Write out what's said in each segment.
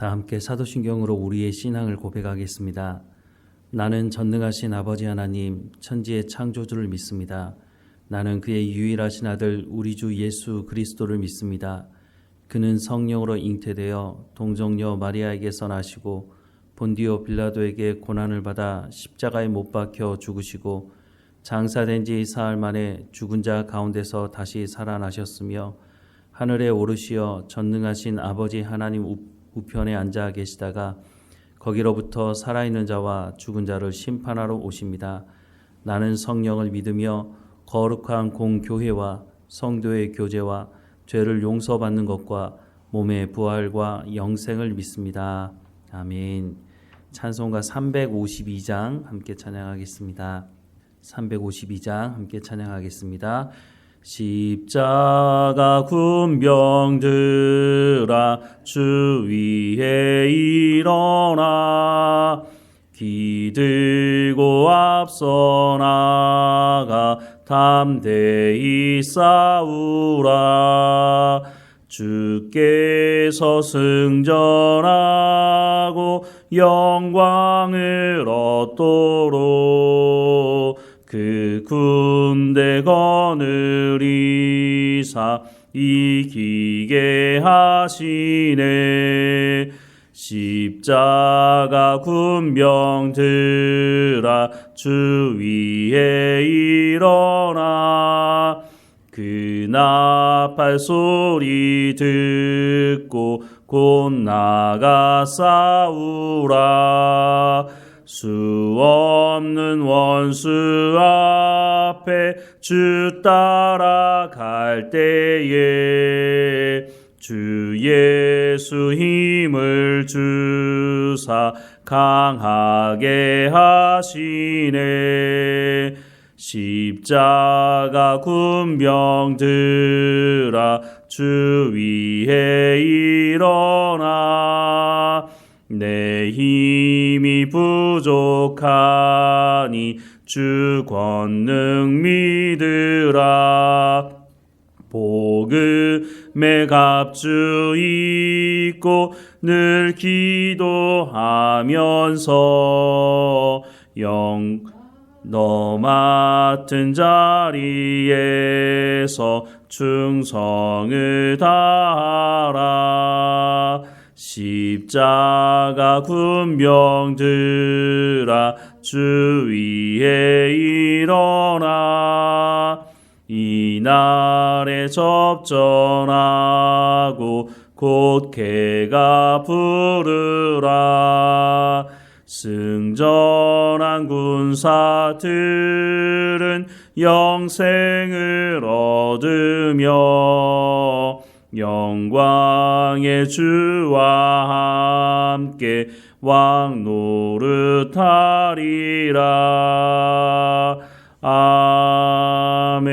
다 함께 사도신경으로 우리의 신앙을 고백하겠습니다. 나는 전능하신 아버지 하나님, 천지의 창조주를 믿습니다. 나는 그의 유일하신 아들 우리 주 예수 그리스도를 믿습니다. 그는 성령으로 잉태되어 동정녀 마리아에게서 나시고 본디오 빌라도에게 고난을 받아 십자가에 못 박혀 죽으시고 장사된 지 사흘 만에 죽은 자 가운데서 다시 살아나셨으며 하늘에 오르시어 전능하신 아버지 하나님 우편에 앉아 계시다가 거기로부터 살아있는 자와 죽은 자를 심판하러 오십니다. 나는 성령을 믿으며 거룩한 공교회와 성도의 교제와 죄를 용서받는 것과 몸의 부활과 영생을 믿습니다. 아멘. 찬송가 352장 함께 찬양하겠습니다. 352장 함께 찬양하겠습니다. 십자가 군병들아 주 위에 일어나 기들고 앞서 나가 담대히 싸우라. 주께서 승전하고 영광을 얻도록 그 군대 거느리사 이기게 하시네. 십자가 군병들아 주 위에 일어나 그 나팔 소리 듣고 곧 나가 싸우라. 수 없는 원수 앞에 주 따라갈 때에 주 예수 힘을 주사 강하게 하시네. 십자가 군병들아 주 위에 일어나 내 힘이 부족하니 주 권능 믿으라. 복음의 갑주 입고 늘 기도하면서 너 맡은 자리에서 충성을 다하라. 십자가 군병들아 주 위에 일어나 이 날에 접전하고 곧 개가 부르라. 승전한 군사들은 영생을 얻으며 영광의 주와 함께 왕 노릇하리라. 아멘.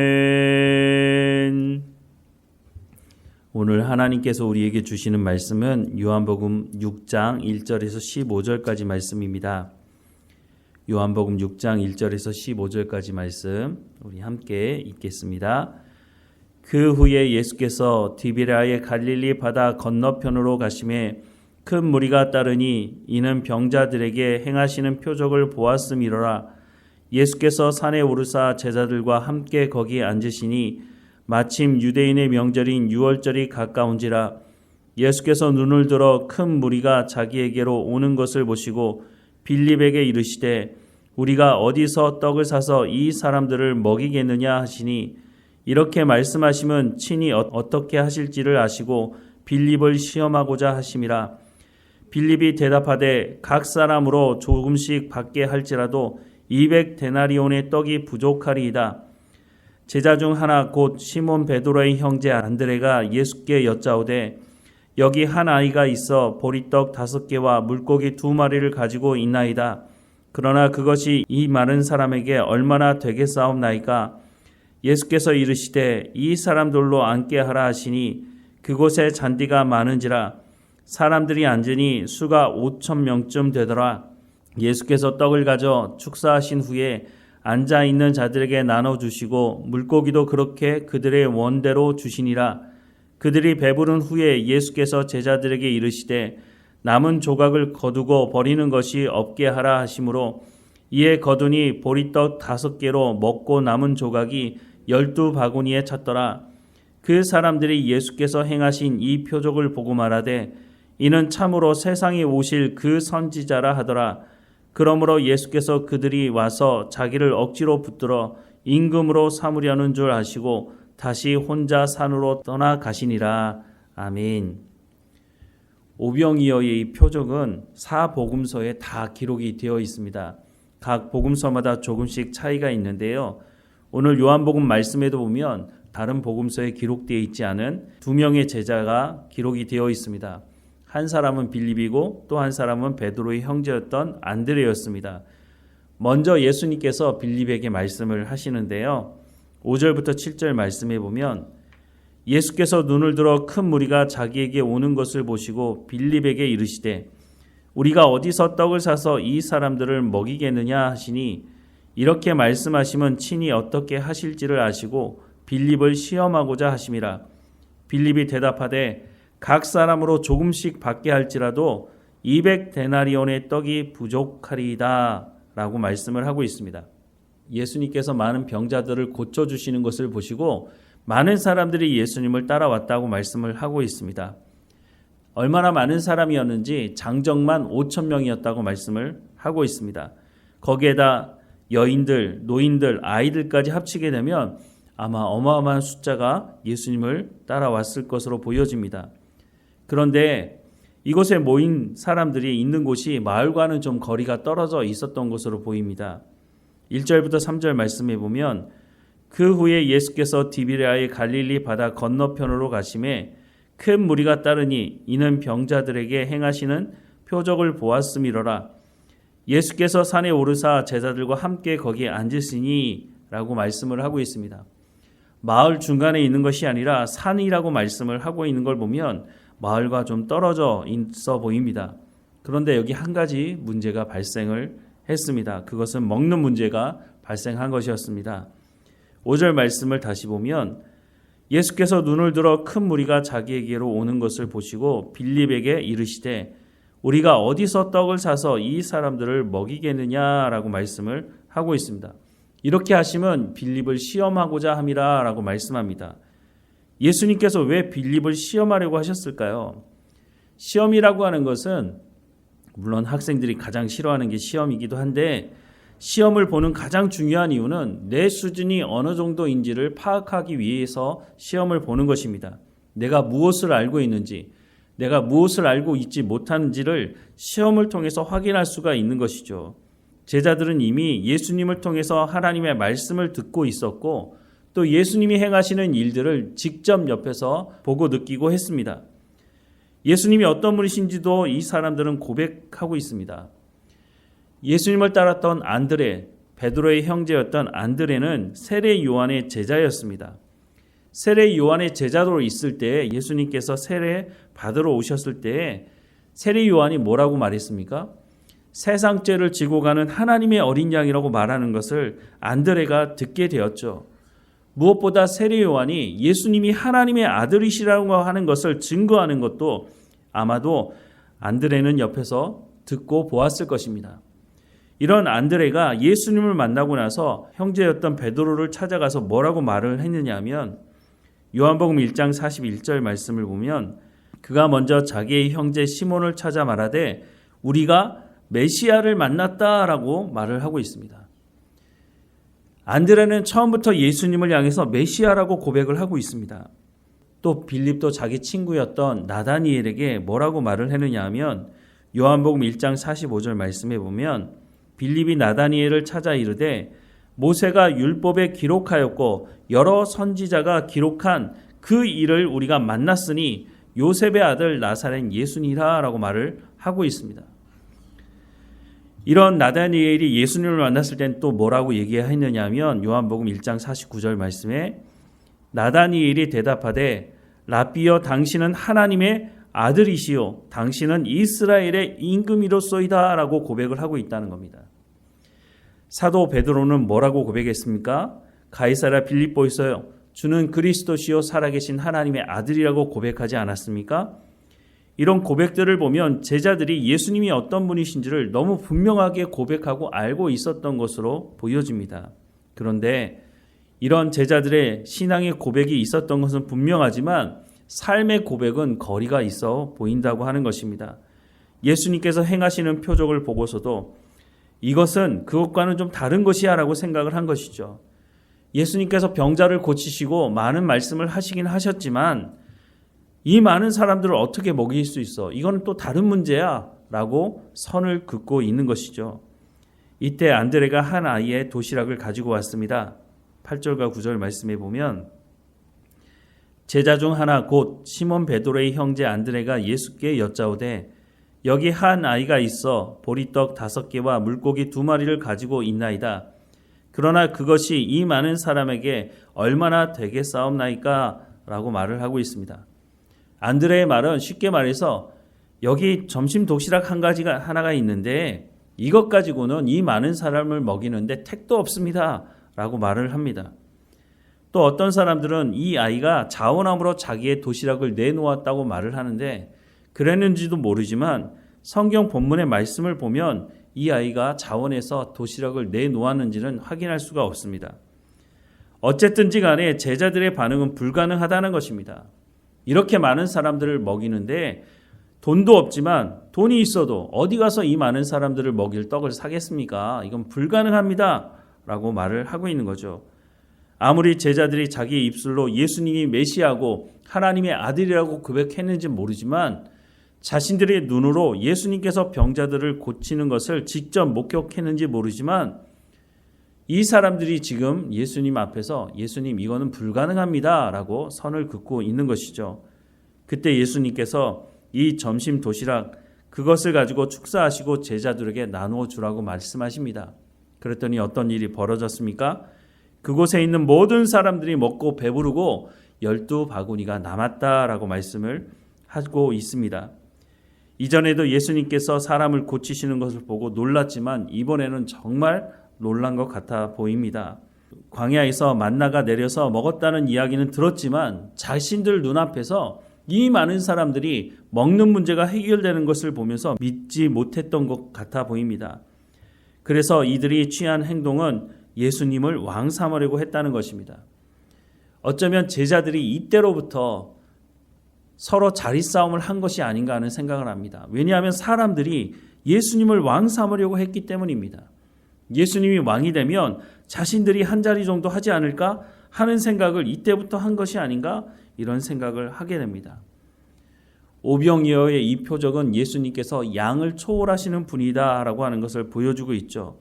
오늘 하나님께서 우리에게 주시는 말씀은 요한복음 6장 1절에서 15절까지 말씀입니다. 요한복음 6장 1절에서 15절까지 말씀 우리 함께 읽겠습니다. 그 후에 예수께서 디비랴의 갈릴리 바다 건너편으로 가심에 큰 무리가 따르니 이는 병자들에게 행하시는 표적을 보았음이로라. 예수께서 산에 오르사 제자들과 함께 거기 앉으시니 마침 유대인의 명절인 유월절이 가까운지라. 예수께서 눈을 들어 큰 무리가 자기에게로 오는 것을 보시고 빌립에게 이르시되 우리가 어디서 떡을 사서 이 사람들을 먹이겠느냐 하시니 이렇게 말씀하시면 친히 어떻게 하실지를 아시고 빌립을 시험하고자 하심이라. 빌립이 대답하되 각 사람으로 조금씩 받게 할지라도 200데나리온의 떡이 부족하리이다. 제자 중 하나 곧 시몬 베드로의 형제 안드레가 예수께 여짜오되 여기 한 아이가 있어 보리떡 5개와 물고기 2마리를 가지고 있나이다. 그러나 그것이 이 많은 사람에게 얼마나 되겠사옵나이까? 예수께서 이르시되 이 사람들로 앉게 하라 하시니 그곳에 잔디가 많은지라. 사람들이 앉으니 수가 5,000명쯤 되더라. 예수께서 떡을 가져 축사하신 후에 앉아있는 자들에게 나눠주시고 물고기도 그렇게 그들의 원대로 주시니라. 그들이 배부른 후에 예수께서 제자들에게 이르시되 남은 조각을 거두고 버리는 것이 없게 하라 하시므로 이에 거두니 보리떡 5개로 먹고 남은 조각이 12바구니에 찼더라. 그 사람들이 예수께서 행하신 이 표적을 보고 말하되 이는 참으로 세상에 오실 그 선지자라 하더라. 그러므로 예수께서 그들이 와서 자기를 억지로 붙들어 임금으로 삼으려는 줄 아시고 다시 혼자 산으로 떠나가시니라. 아멘. 오병이어의 이 표적은 4복음서에 다 기록이 되어 있습니다. 각 복음서마다 조금씩 차이가 있는데요. 오늘 요한복음 말씀에도 보면 다른 복음서에 기록되어 있지 않은 2명의 제자가 기록이 되어 있습니다. 한 사람은 빌립이고 또 한 사람은 베드로의 형제였던 안드레였습니다. 먼저 예수님께서 빌립에게 말씀을 하시는데요. 5절부터 7절 말씀에 보면 예수께서 눈을 들어 큰 무리가 자기에게 오는 것을 보시고 빌립에게 이르시되 우리가 어디서 떡을 사서 이 사람들을 먹이겠느냐 하시니 이렇게 말씀하시면 친히 어떻게 하실지를 아시고 빌립을 시험하고자 하심이라. 빌립이 대답하되 각 사람으로 조금씩 받게 할지라도 200데나리온의 떡이 부족하리이다 라고 말씀을 하고 있습니다. 예수님께서 많은 병자들을 고쳐주시는 것을 보시고 많은 사람들이 예수님을 따라왔다고 말씀을 하고 있습니다. 얼마나 많은 사람이었는지 장정만 5,000명이었다고 말씀을 하고 있습니다. 거기에다 여인들, 노인들, 아이들까지 합치게 되면 아마 어마어마한 숫자가 예수님을 따라왔을 것으로 보여집니다. 그런데 이곳에 모인 사람들이 있는 곳이 마을과는 좀 거리가 떨어져 있었던 것으로 보입니다. 1절부터 3절 말씀해 보면 그 후에 예수께서 디비랴의 갈릴리 바다 건너편으로 가심에 큰 무리가 따르니 이는 병자들에게 행하시는 표적을 보았음이로라. 예수께서 산에 오르사 제자들과 함께 거기에 앉으시니 라고 말씀을 하고 있습니다. 마을 중간에 있는 것이 아니라 산이라고 말씀을 하고 있는 걸 보면 마을과 좀 떨어져 있어 보입니다. 그런데 여기 한 가지 문제가 발생을 했습니다. 그것은 먹는 문제가 발생한 것이었습니다. 5절 말씀을 다시 보면 예수께서 눈을 들어 큰 무리가 자기에게로 오는 것을 보시고 빌립에게 이르시되 우리가 어디서 떡을 사서 이 사람들을 먹이겠느냐라고 말씀을 하고 있습니다. 이렇게 하시면 빌립을 시험하고자 함이라 라고 말씀합니다. 예수님께서 왜 빌립을 시험하려고 하셨을까요? 시험이라고 하는 것은 물론 학생들이 가장 싫어하는 게 시험이기도 한데 시험을 보는 가장 중요한 이유는 내 수준이 어느 정도인지를 파악하기 위해서 시험을 보는 것입니다. 내가 무엇을 알고 있는지, 내가 무엇을 알고 있지 못하는지를 시험을 통해서 확인할 수가 있는 것이죠. 제자들은 이미 예수님을 통해서 하나님의 말씀을 듣고 있었고 또 예수님이 행하시는 일들을 직접 옆에서 보고 느끼고 했습니다. 예수님이 어떤 분이신지도 이 사람들은 고백하고 있습니다. 예수님을 따랐던 안드레, 베드로의 형제였던 안드레는 세례 요한의 제자였습니다. 세례 요한의 제자로 있을 때 예수님께서 세례 받으러 오셨을 때 세례 요한이 뭐라고 말했습니까? 세상 죄를 지고 가는 하나님의 어린 양이라고 말하는 것을 안드레가 듣게 되었죠. 무엇보다 세례 요한이 예수님이 하나님의 아들이시라고 하는 것을 증거하는 것도 아마도 안드레는 옆에서 듣고 보았을 것입니다. 이런 안드레가 예수님을 만나고 나서 형제였던 베드로를 찾아가서 뭐라고 말을 했느냐 하면 요한복음 1장 41절 말씀을 보면 그가 먼저 자기의 형제 시몬을 찾아 말하되 우리가 메시아를 만났다라고 말을 하고 있습니다. 안드레는 처음부터 예수님을 향해서 메시아라고 고백을 하고 있습니다. 또 빌립도 자기 친구였던 나다니엘에게 뭐라고 말을 했느냐 하면 요한복음 1장 45절 말씀에 보면 빌립이 나다니엘을 찾아 이르되 모세가 율법에 기록하였고 여러 선지자가 기록한 그 일을 우리가 만났으니 요셉의 아들 나사렛 예수니라 라고 말을 하고 있습니다. 이런 나다니엘이 예수님을 만났을 땐 또 뭐라고 얘기했느냐 하면 요한복음 1장 49절 말씀에 나다니엘이 대답하되 라비여 당신은 하나님의 아들이시요 당신은 이스라엘의 임금이로소이다 라고 고백을 하고 있다는 겁니다. 사도 베드로는 뭐라고 고백했습니까? 가이사랴 빌립보에서 주는 그리스도시요 살아계신 하나님의 아들이라고 고백하지 않았습니까? 이런 고백들을 보면 제자들이 예수님이 어떤 분이신지를 너무 분명하게 고백하고 알고 있었던 것으로 보여집니다. 그런데 이런 제자들의 신앙의 고백이 있었던 것은 분명하지만 삶의 고백은 거리가 있어 보인다고 하는 것입니다. 예수님께서 행하시는 표적을 보고서도 이것은 그것과는 좀 다른 것이야 라고 생각을 한 것이죠. 예수님께서 병자를 고치시고 많은 말씀을 하시긴 하셨지만 이 많은 사람들을 어떻게 먹일 수 있어? 이건 또 다른 문제야 라고 선을 긋고 있는 것이죠. 이때 안드레가 한 아이의 도시락을 가지고 왔습니다. 8절과 9절 말씀에 보면 제자 중 하나 곧 시몬 베드로의 형제 안드레가 예수께 여짜오되 여기 한 아이가 있어 보리떡 5개와 물고기 2마리를 가지고 있나이다. 그러나 그것이 이 많은 사람에게 얼마나 되겠사옵나이까? 라고 말을 하고 있습니다. 안드레의 말은 쉽게 말해서 여기 점심 도시락 하나가 있는데 이것 가지고는 이 많은 사람을 먹이는데 택도 없습니다. 라고 말을 합니다. 또 어떤 사람들은 이 아이가 자원함으로 자기의 도시락을 내놓았다고 말을 하는데 그랬는지도 모르지만 성경 본문의 말씀을 보면 이 아이가 자원해서 도시락을 내놓았는지는 확인할 수가 없습니다. 어쨌든지 간에 제자들의 반응은 불가능하다는 것입니다. 이렇게 많은 사람들을 먹이는데 돈도 없지만 돈이 있어도 어디 가서 이 많은 사람들을 먹일 떡을 사겠습니까? 이건 불가능합니다. 라고 말을 하고 있는 거죠. 아무리 제자들이 자기의 입술로 예수님이 메시아고 하나님의 아들이라고 고백했는지 모르지만 자신들의 눈으로 예수님께서 병자들을 고치는 것을 직접 목격했는지 모르지만 이 사람들이 지금 예수님 앞에서 예수님 이거는 불가능합니다 라고 선을 긋고 있는 것이죠. 그때 예수님께서 이 점심 도시락 그것을 가지고 축사하시고 제자들에게 나누어 주라고 말씀하십니다. 그랬더니 어떤 일이 벌어졌습니까? 그곳에 있는 모든 사람들이 먹고 배부르고 12바구니가 남았다라고 말씀을 하고 있습니다. 이전에도 예수님께서 사람을 고치시는 것을 보고 놀랐지만 이번에는 정말 놀란 것 같아 보입니다. 광야에서 만나가 내려서 먹었다는 이야기는 들었지만 자신들 눈앞에서 이 많은 사람들이 먹는 문제가 해결되는 것을 보면서 믿지 못했던 것 같아 보입니다. 그래서 이들이 취한 행동은 예수님을 왕 삼으려고 했다는 것입니다. 어쩌면 제자들이 이때로부터 서로 자리 싸움을 한 것이 아닌가 하는 생각을 합니다. 왜냐하면 사람들이 예수님을 왕 삼으려고 했기 때문입니다. 예수님이 왕이 되면 자신들이 한 자리 정도 하지 않을까 하는 생각을 이때부터 한 것이 아닌가 이런 생각을 하게 됩니다. 오병이어의 이 표적은 예수님께서 양을 초월하시는 분이다 라고 하는 것을 보여주고 있죠.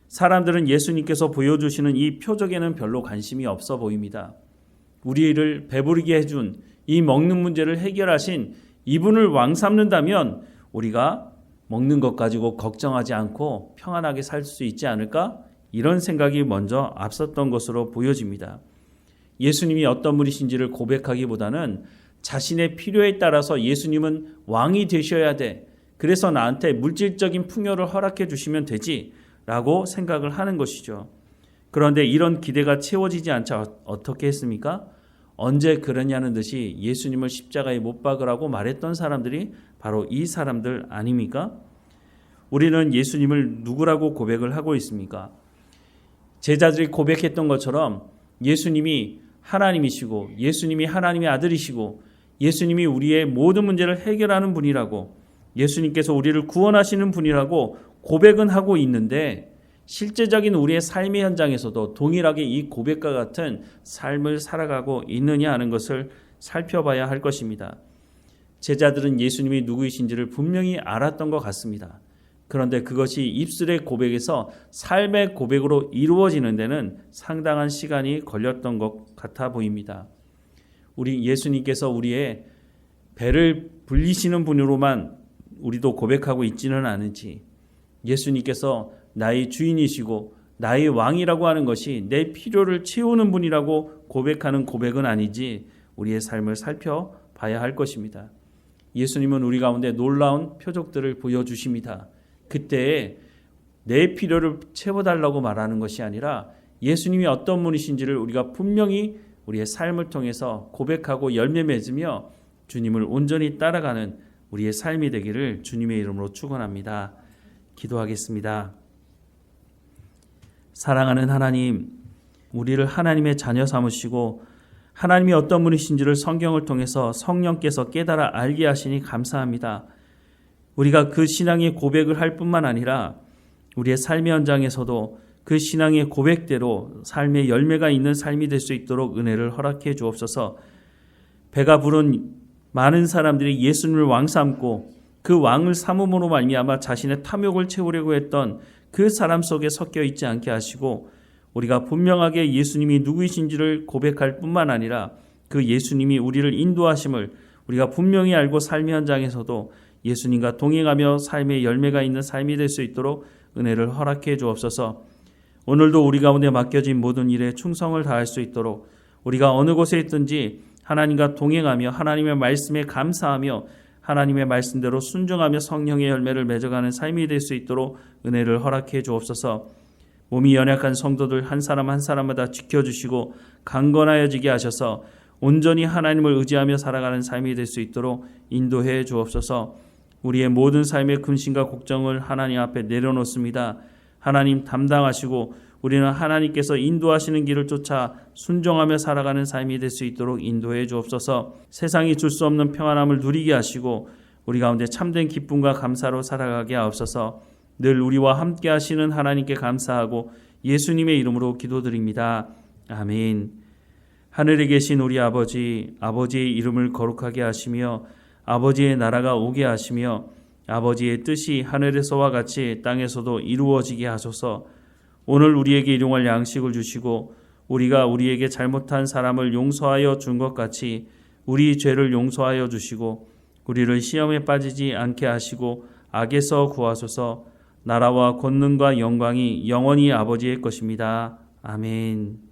사람들은 예수님께서 보여주시는 이 표적에는 별로 관심이 없어 보입니다. 우리를 배부르게 해준 이 먹는 문제를 해결하신 이분을 왕 삼는다면 우리가 먹는 것 가지고 걱정하지 않고 평안하게 살 수 있지 않을까? 이런 생각이 먼저 앞섰던 것으로 보여집니다. 예수님이 어떤 분이신지를 고백하기보다는 자신의 필요에 따라서 예수님은 왕이 되셔야 돼. 그래서 나한테 물질적인 풍요를 허락해 주시면 되지. 라고 생각을 하는 것이죠. 그런데 이런 기대가 채워지지 않자 어떻게 했습니까? 언제 그러냐는 듯이 예수님을 십자가에 못 박으라고 말했던 사람들이 바로 이 사람들 아닙니까? 우리는 예수님을 누구라고 고백을 하고 있습니까? 제자들이 고백했던 것처럼 예수님이 하나님이시고 예수님이 하나님의 아들이시고 예수님이 우리의 모든 문제를 해결하는 분이라고 예수님께서 우리를 구원하시는 분이라고 고백은 하고 있는데 실제적인 우리의 삶의 현장에서도 동일하게 이 고백과 같은 삶을 살아가고 있느냐 하는 것을 살펴봐야 할 것입니다. 제자들은 예수님이 누구이신지를 분명히 알았던 것 같습니다. 그런데 그것이 입술의 고백에서 삶의 고백으로 이루어지는 데는 상당한 시간이 걸렸던 것 같아 보입니다. 우리 예수님께서 우리의 배를 불리시는 분으로만 우리도 고백하고 있지는 않은지 예수님께서 나의 주인이시고 나의 왕이라고 하는 것이 내 필요를 채우는 분이라고 고백하는 고백은 아니지 우리의 삶을 살펴봐야 할 것입니다. 예수님은 우리 가운데 놀라운 표적들을 보여주십니다. 그때 내 필요를 채워달라고 말하는 것이 아니라 예수님이 어떤 분이신지를 우리가 분명히 우리의 삶을 통해서 고백하고 열매 맺으며 주님을 온전히 따라가는 우리의 삶이 되기를 주님의 이름으로 축원합니다. 기도하겠습니다. 사랑하는 하나님, 우리를 하나님의 자녀 삼으시고 하나님이 어떤 분이신지를 성경을 통해서 성령께서 깨달아 알게 하시니 감사합니다. 우리가 그 신앙의 고백을 할 뿐만 아니라 우리의 삶의 현장에서도 그 신앙의 고백대로 삶의 열매가 있는 삶이 될 수 있도록 은혜를 허락해 주옵소서. 배가 부른 많은 사람들이 예수님을 왕 삼고 그 왕을 삼음으로 말미암아 자신의 탐욕을 채우려고 했던 그 사람 속에 섞여 있지 않게 하시고 우리가 분명하게 예수님이 누구이신지를 고백할 뿐만 아니라 그 예수님이 우리를 인도하심을 우리가 분명히 알고 삶의 현장에서도 예수님과 동행하며 삶의 열매가 있는 삶이 될 수 있도록 은혜를 허락해 주옵소서. 오늘도 우리 가운데 맡겨진 모든 일에 충성을 다할 수 있도록 우리가 어느 곳에 있든지 하나님과 동행하며 하나님의 말씀에 감사하며 하나님의 말씀대로 순종하며 성령의 열매를 맺어가는 삶이 될 수 있도록 은혜를 허락해 주옵소서. 몸이 연약한 성도들 한 사람 한 사람마다 지켜주시고 강건하여지게 하셔서 온전히 하나님을 의지하며 살아가는 삶이 될 수 있도록 인도해 주옵소서. 우리의 모든 삶의 근심과 걱정을 하나님 앞에 내려놓습니다. 하나님 담당하시고 우리는 하나님께서 인도하시는 길을 쫓아 순종하며 살아가는 삶이 될 수 있도록 인도해 주옵소서. 세상이 줄 수 없는 평안함을 누리게 하시고 우리 가운데 참된 기쁨과 감사로 살아가게 하옵소서. 늘 우리와 함께 하시는 하나님께 감사하고 예수님의 이름으로 기도드립니다. 아멘. 하늘에 계신 우리 아버지, 아버지의 이름을 거룩하게 하시며 아버지의 나라가 오게 하시며 아버지의 뜻이 하늘에서와 같이 땅에서도 이루어지게 하소서. 오늘 우리에게 일용할 양식을 주시고 우리가 우리에게 잘못한 사람을 용서하여 준 것 같이 우리 죄를 용서하여 주시고 우리를 시험에 빠지지 않게 하시고 악에서 구하소서. 나라와 권능과 영광이 영원히 아버지의 것입니다. 아멘.